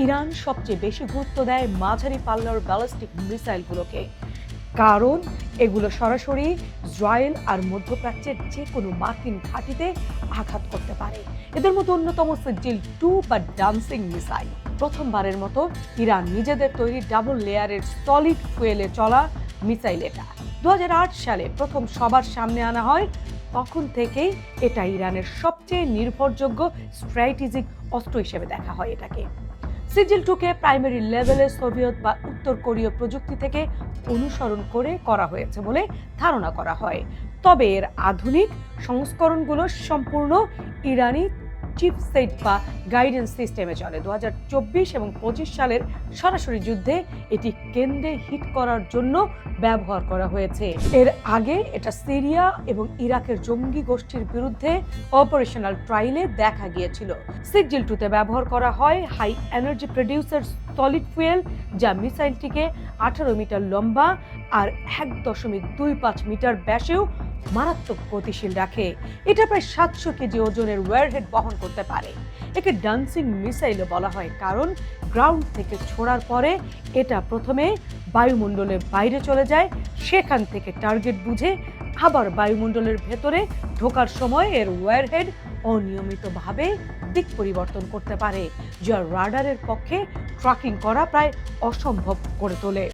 Iran সবচেয়ে বেশি গুরুত্ব দেয় মাঝারি পাল্লার ব্যালিস্টিক মিসাইলগুলোকে, কারণ এগুলো সরাসরি ইসরায়েল আর মধ্যপ্রাচ্যের যে কোনো মার্কিন ঘাঁটিতে আঘাত করতে পারে। এদের মধ্যে অন্যতম সিজিল-2 বা ডান্সিং মিসাইল। প্রথমবারের মতো ইরান নিজেদের তৈরি ডাবল লেয়ারের সলিড ফুয়েলে চলা মিসাইল এটা 2008 সালে প্রথম সবার সামনে আনা হয়। তখন থেকেই এটা ইরানের সবচেয়ে নির্ভরযোগ্য স্ট্র্যাটেজিক অস্ত্র হিসেবে দেখা হয় এটাকে। সিজিল-2কে প্রাইমারি লেভেলে সোভিয়েত বা উত্তর কোরীয় প্রযুক্তি থেকে অনুসরণ করে করা হয়েছে বলে ধারণা করা হয়, তবে এর আধুনিক সংস্করণগুলো সম্পূর্ণ ইরানি চিপসেট বা গাইডেন্স সিস্টেমে চলে। 2024 এবং 25 সালের সরাসরি যুদ্ধে এটি কেন্দ্রে হিট করার জন্য ব্যবহার করা হয়েছে। এর আগে এটা সিরিয়া এবং ইরাকের জঙ্গি গোষ্ঠীর বিরুদ্ধে অপারেশনাল ট্রায়ালে দেখা গিয়েছিল। সিজিল-2তে ব্যবহার করা হয় high energy producer solid fuel, যা মিসাইলটিকে 18 মিটার লম্বা আর 1.25 মিটার ব্যাসেও মারাত্মক গতিশীল রাখে। এটা প্রায় 700 কেজি ওজনের ওয়ারহেড বহন করতে পারে। একে ডান্সিং মিসাইলও বলা হয়, কারণ গ্রাউন্ড থেকে ছোড়ার পরে এটা প্রথমে বায়ুমণ্ডলের বাইরে চলে যায়, সেখান থেকে টার্গেট বুঝে আবার বায়ুমণ্ডলের ভেতরে ঢোকার সময় এর ওয়ারহেড অনিয়মিতভাবে দিক পরিবর্তন করতে পারে, যা রাডারের পক্ষে ট্র্যাকিং করা প্রায় অসম্ভব করে তোলে।